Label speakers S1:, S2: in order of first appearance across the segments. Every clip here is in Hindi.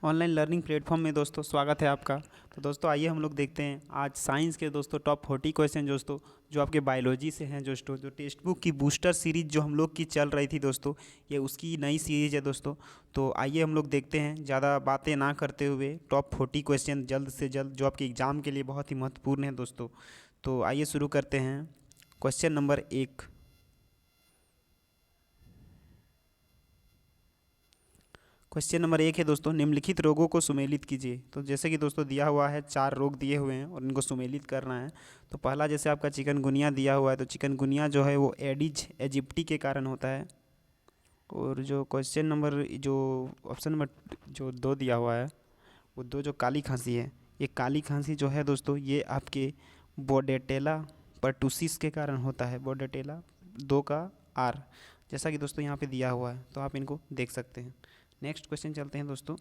S1: ऑनलाइन लर्निंग प्लेटफॉर्म में दोस्तों स्वागत है आपका। तो दोस्तों आइए हम लोग देखते हैं आज साइंस के दोस्तों टॉप 40 क्वेश्चन दोस्तों जो आपके बायोलॉजी से हैं दोस्तों। जो टेक्स्ट बुक की बूस्टर सीरीज जो हम लोग की चल रही थी दोस्तों, ये उसकी नई सीरीज है दोस्तों। तो आइए हम लोग देखते हैं, ज़्यादा बातें ना करते हुए टॉप 40 क्वेश्चन जल्द से जल्द जो आपके एग्ज़ाम के लिए बहुत ही महत्वपूर्ण है दोस्तों। तो आइए शुरू करते हैं। Question number 1। क्वेश्चन नंबर 1 है दोस्तों, निम्नलिखित रोगों को सुमेलित कीजिए। तो जैसे कि दोस्तों दिया हुआ है 4 रोग दिए हुए हैं और इनको सुमेलित करना है। तो पहला जैसे आपका चिकनगुनिया दिया हुआ है, तो चिकनगुनिया जो है वो एडिज एजिप्टी के कारण होता है। और जो क्वेश्चन नंबर जो ऑप्शन नंबर जो 2 दिया हुआ है, वो 2 जो काली खांसी है, ये काली खांसी जो है दोस्तों ये आपके बोर्डेटेला पर्टुसिस के कारण होता है। बोर्डेटेला 2 का आर, जैसा कि दोस्तों यहाँ पे दिया हुआ है, तो आप इनको देख सकते हैं। नेक्स्ट क्वेश्चन चलते हैं दोस्तों।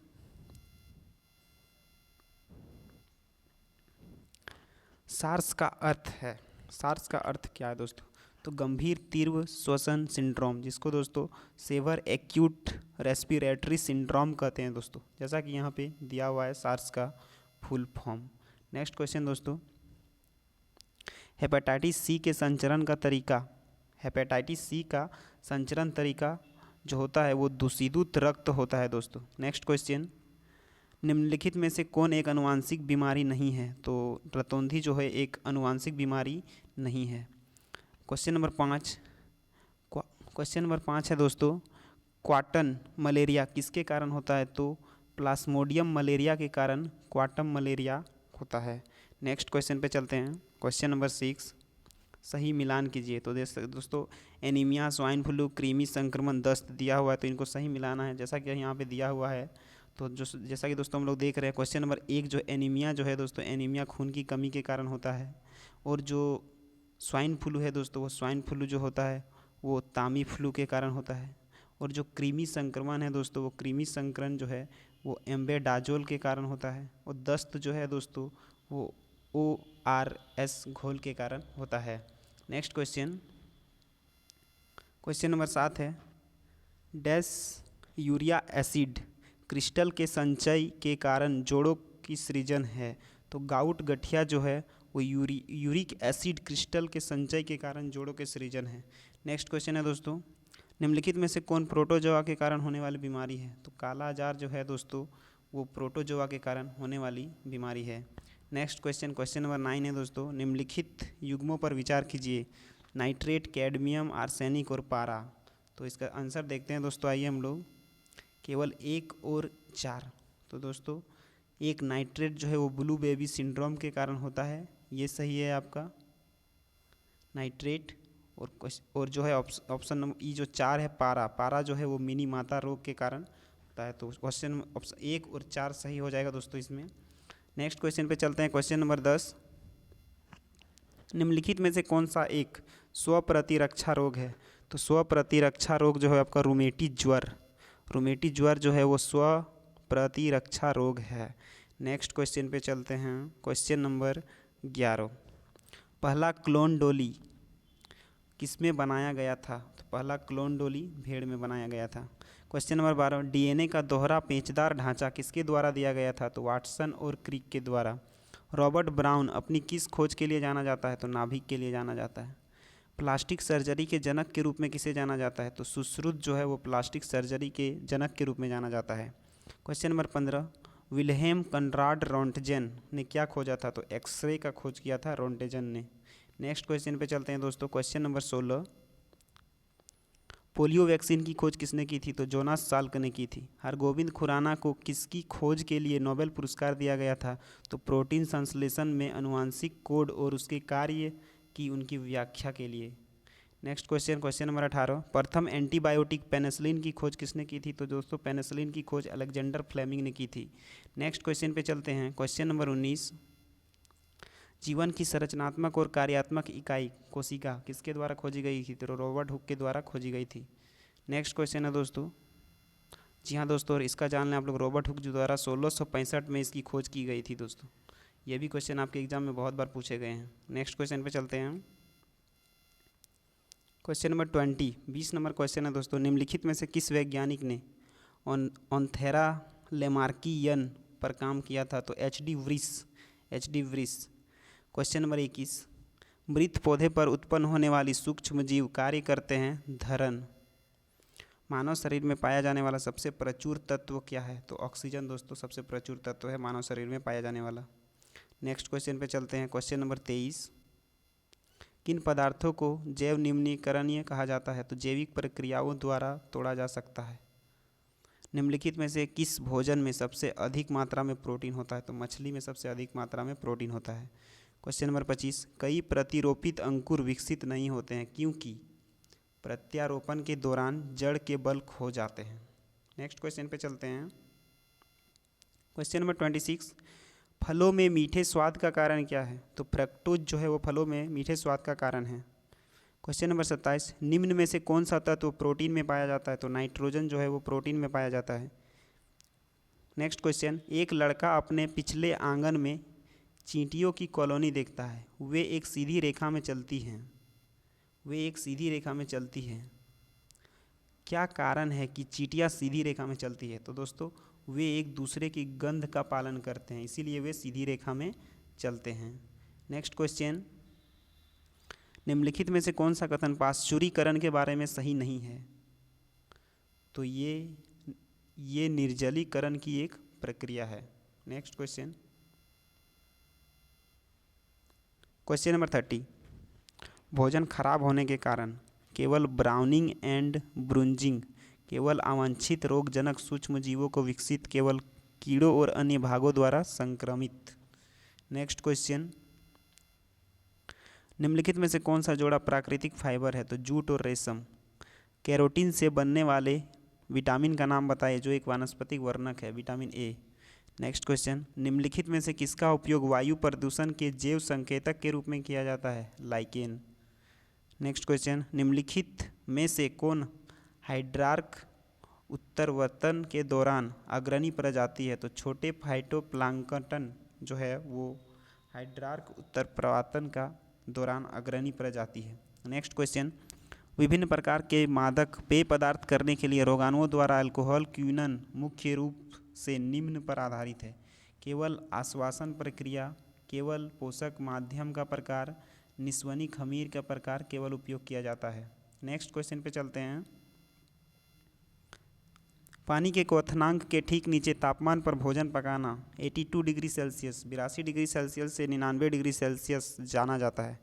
S1: सार्स का अर्थ है, सार्स का अर्थ क्या है दोस्तों? तो गंभीर तीव्र श्वसन सिंड्रोम, जिसको दोस्तों सेवर एक्यूट रेस्पिरेटरी सिंड्रोम कहते हैं दोस्तों, जैसा कि यहाँ पे दिया हुआ है सार्स का फुल फॉर्म। नेक्स्ट क्वेश्चन दोस्तों, हेपेटाइटिस सी के संचरण का तरीका, हेपेटाइटिस सी का संचरण तरीका जो होता है वो दूषित रक्त होता है दोस्तों। नेक्स्ट क्वेश्चन, निम्नलिखित में से कौन एक आनुवांशिक बीमारी नहीं है? तो रतौंधी जो है एक आनुवांशिक बीमारी नहीं है। क्वेश्चन नंबर 5, क्वेश्चन नंबर 5 है दोस्तों, क्वाटन मलेरिया किसके कारण होता है? तो प्लाज्मोडियम मलेरिया के कारण क्वाटम मलेरिया होता है। नेक्स्ट क्वेश्चन पे चलते हैं। क्वेश्चन नंबर 6, सही मिलान कीजिए। तो दोस्तों एनीमिया, स्वाइन फ्लू, कृमि संक्रमण, दस्त दिया हुआ है, तो इनको सही मिलाना है जैसा कि यहाँ पे दिया हुआ है। तो जो जैसा कि दोस्तों हम लोग देख रहे हैं, क्वेश्चन नंबर 1 जो एनीमिया जो है दोस्तों, एनीमिया खून की कमी के कारण होता है। और जो स्वाइन फ्लू है दोस्तों, वो स्वाइन फ्लू जो होता है वो तामी फ्लू के कारण होता है। और जो कृमि संक्रमण है दोस्तों, वो कृमि संक्रमण जो है वो एम्बेडाजोल के कारण होता है। और दस्त जो है दोस्तों वो ORS घोल के कारण होता है। नेक्स्ट क्वेश्चन, क्वेश्चन नंबर 7 है, डैश यूरिया एसिड क्रिस्टल के संचय के कारण जोड़ों की सृजन है। तो गाउट गठिया जो है वो यूरिक एसिड क्रिस्टल के संचय के कारण जोड़ों के सृजन है। नेक्स्ट क्वेश्चन है दोस्तों, निम्नलिखित में से कौन प्रोटोजोआ के कारण होने वाली बीमारी है? तो काला अजार जो है दोस्तों वो प्रोटोजोआ के कारण होने वाली बीमारी है। नेक्स्ट क्वेश्चन, क्वेश्चन नंबर 9 है दोस्तों, निम्नलिखित युग्मों पर विचार कीजिए, नाइट्रेट, कैडमियम, आर्सेनिक और पारा। तो इसका आंसर देखते हैं दोस्तों, आइए हम लोग, केवल 1 और 4। तो दोस्तों एक नाइट्रेट जो है वो ब्लू बेबी सिंड्रोम के कारण होता है, ये सही है आपका नाइट्रेट। और जो है ऑप्शन नंबर ई जो 4 है पारा, पारा जो है वो मिनी माता रोग के कारण होता है। तो क्वेश्चन ऑप्शन 1 और 4 सही हो जाएगा दोस्तों इसमें। नेक्स्ट क्वेश्चन पे चलते हैं। क्वेश्चन नंबर 10, निम्नलिखित में से कौन सा एक स्वप्रतिरक्षा रोग है? तो स्वप्रतिरक्षा रोग जो है आपका रूमेटी ज्वर, रूमेटी ज्वर जो है वो स्वप्रतिरक्षा रोग है। नेक्स्ट क्वेश्चन पे चलते हैं। क्वेश्चन नंबर 11, पहला क्लोन डोली किस में बनाया गया था? तो पहला क्लोन डोली भेड़ में बनाया गया था। क्वेश्चन नंबर 12, डीएनए का दोहरा पेचदार ढांचा किसके द्वारा दिया गया था? तो वाटसन और क्रिक के द्वारा। रॉबर्ट ब्राउन अपनी किस खोज के लिए जाना जाता है? तो नाभिक के लिए जाना जाता है। प्लास्टिक सर्जरी के जनक के रूप में किसे जाना जाता है? तो सुश्रुत जो है वो प्लास्टिक सर्जरी के जनक के रूप में जाना जाता है। क्वेश्चन नंबर 15, विल्हेम कंराड रोंटगेन ने क्या खोजा था? तो एक्सरे का खोज किया था रोंटगेन ने। नेक्स्ट क्वेश्चन पे चलते हैं दोस्तों। क्वेश्चन नंबर 16, पोलियो वैक्सीन की खोज किसने की थी? तो जोनास साल्क ने की थी। हरगोविंद खुराना को किसकी खोज के लिए नोबेल पुरस्कार दिया गया था? तो प्रोटीन संश्लेषण में अनुवांशिक कोड और उसके कार्य की उनकी व्याख्या के लिए। नेक्स्ट क्वेश्चन, क्वेश्चन नंबर 18, प्रथम एंटीबायोटिक पेनिसिलिन की खोज किसने की थी? तो दोस्तों पेनिसिलिन की खोज अलेक्जेंडर फ्लेमिंग ने की थी। नेक्स्ट क्वेश्चन पे चलते हैं। क्वेश्चन नंबर 19, जीवन की संरचनात्मक और कार्यात्मक इकाई कोशिका किसके द्वारा खोजी गई थी? तो रॉबर्ट हुक के द्वारा खोजी गई थी। नेक्स्ट क्वेश्चन है दोस्तों, जी हाँ दोस्तों, और इसका जान लें आप लोग, रॉबर्ट हुक जो द्वारा 1665 में इसकी खोज की गई थी दोस्तों। ये भी क्वेश्चन आपके एग्जाम में बहुत बार पूछे गए हैं। नेक्स्ट क्वेश्चन पे चलते हैं। क्वेश्चन नंबर 20, 20 नंबर क्वेश्चन है दोस्तों, निम्नलिखित में से किस वैज्ञानिक ने ऑन्थेरा लेमार्कियन पर काम किया था? तो एच.डी. वृष। क्वेश्चन नंबर 21, मृत पौधे पर उत्पन्न होने वाली सूक्ष्म जीव कार्य करते हैं धरण। मानव शरीर में पाया जाने वाला सबसे प्रचुर तत्व क्या है? तो ऑक्सीजन दोस्तों सबसे प्रचुर तत्व है मानव शरीर में पाया जाने वाला। नेक्स्ट क्वेश्चन पे चलते हैं। क्वेश्चन नंबर 23, किन पदार्थों को जैव निम्नीकरणीय कहा जाता है? तो जैविक प्रक्रियाओं द्वारा तोड़ा जा सकता है। निम्नलिखित में से किस भोजन में सबसे अधिक मात्रा में प्रोटीन होता है? तो मछली में सबसे अधिक मात्रा में प्रोटीन होता है। क्वेश्चन नंबर 25, कई प्रतिरोपित अंकुर विकसित नहीं होते हैं क्योंकि प्रत्यारोपण के दौरान जड़ के बल खो जाते हैं। नेक्स्ट क्वेश्चन पे चलते हैं। क्वेश्चन नंबर 26, फलों में मीठे स्वाद का कारण क्या है? तो फ्रक्टोज जो है वो फलों में मीठे स्वाद का कारण है। क्वेश्चन नंबर 27, निम्न में से कौन सा तत्व प्रोटीन में पाया जाता है? तो नाइट्रोजन जो है वो प्रोटीन में पाया जाता है। नेक्स्ट क्वेश्चन, एक लड़का अपने पिछले आंगन में चींटियों की कॉलोनी देखता है। वे एक सीधी रेखा में चलती हैं। क्या कारण है कि चींटियाँ सीधी रेखा में चलती है? तो दोस्तों वे एक दूसरे की गंध का पालन करते हैं, इसीलिए वे सीधी रेखा में चलते हैं। नेक्स्ट क्वेश्चन, निम्नलिखित में से कौन सा कथन पाश्चुरीकरण के बारे में सही नहीं है? तो ये निर्जलीकरण की एक प्रक्रिया है। नेक्स्ट क्वेश्चन, क्वेश्चन नंबर 30, भोजन खराब होने के कारण केवल ब्राउनिंग एंड ब्रुंजिंग, केवल अवांछित रोगजनक सूक्ष्म जीवों को विकसित, केवल कीड़ों और अन्य भागों द्वारा संक्रमित। नेक्स्ट क्वेश्चन, निम्नलिखित में से कौन सा जोड़ा प्राकृतिक फाइबर है? तो जूट और रेशम। कैरोटीन से बनने वाले विटामिन का नाम बताइए जो एक वानस्पतिक वर्णक है। Vitamin A. नेक्स्ट क्वेश्चन, निम्नलिखित में से किसका उपयोग वायु प्रदूषण के जैव संकेतक के रूप में किया जाता है? लाइकेन। नेक्स्ट क्वेश्चन, निम्नलिखित में से कौन हाइड्रार्क उत्तरवर्तन के दौरान अग्रणी प्रजाति है? तो छोटे फाइटोप्लैंक्टन जो है वो हाइड्रार्क उत्तरप्रवातन का दौरान अग्रणी प्रजाति है। नेक्स्ट क्वेश्चन, विभिन्न प्रकार के मादक पेय पदार्थ करने के लिए रोगाणुओं द्वारा अल्कोहल क्विनन मुख्य रूप से निम्न पर आधारित है। केवल आश्वासन प्रक्रिया, केवल पोषक माध्यम का प्रकार, निस्वनी खमीर का प्रकार केवल उपयोग किया जाता है। नेक्स्ट क्वेश्चन पे चलते हैं। पानी के क्वथनांक के ठीक नीचे तापमान पर भोजन पकाना 82 डिग्री सेल्सियस 82 डिग्री सेल्सियस से 99 डिग्री सेल्सियस जाना जाता है।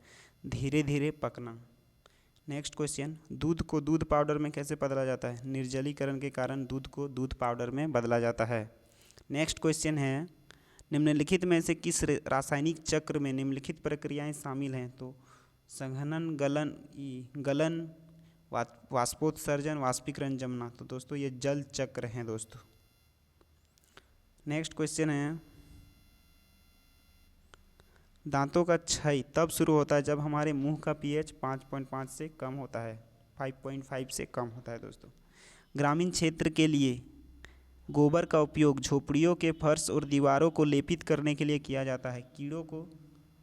S1: धीरे धीरे पकना। नेक्स्ट क्वेश्चन, दूध को दूध पाउडर में कैसे बदला जाता है? निर्जलीकरण के कारण दूध को दूध पाउडर में बदला जाता है। नेक्स्ट क्वेश्चन है, निम्नलिखित में से किस रासायनिक चक्र में निम्नलिखित प्रक्रियाएं शामिल हैं? तो संघनन, गलन, वाष्पोत्सर्जन, वाष्पीकरण, जमना। तो दोस्तों ये जल चक्र हैं दोस्तों। नेक्स्ट क्वेश्चन है, दांतों का क्षय तब शुरू होता है जब हमारे मुंह का पीएच 5.5 से कम होता है, 5.5 से कम होता है दोस्तों। ग्रामीण क्षेत्र के लिए गोबर का उपयोग झोपड़ियों के फर्श और दीवारों को लेपित करने के लिए किया जाता है, कीड़ों को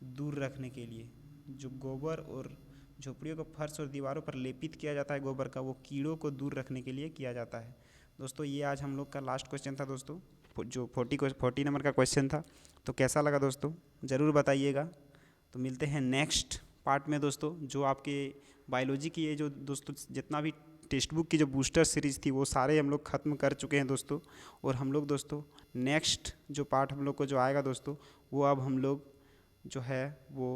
S1: दूर रखने के लिए। जो गोबर और झोपड़ियों को फर्श और दीवारों पर लेपित किया जाता है गोबर का, वो कीड़ों को दूर रखने के लिए किया जाता है। दोस्तों ये आज हम लोग का लास्ट क्वेश्चन था दोस्तों, जो 40 नंबर का क्वेश्चन था। तो कैसा लगा दोस्तों ज़रूर बताइएगा। तो मिलते हैं नेक्स्ट पार्ट में दोस्तों, जो आपके बायोलॉजी की ये जो दोस्तों जितना भी टेक्स्ट बुक की जो बूस्टर सीरीज़ थी वो सारे हम लोग ख़त्म कर चुके हैं दोस्तों। और हम लोग दोस्तों नेक्स्ट जो पार्ट हम लोग को जो आएगा दोस्तों, वो अब हम लोग जो है वो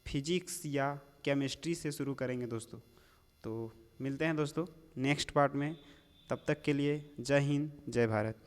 S1: फिजिक्स या केमिस्ट्री से शुरू करेंगे दोस्तों। तो मिलते हैं दोस्तों नेक्स्ट पार्ट में, तब तक के लिए जय हिंद जय भारत।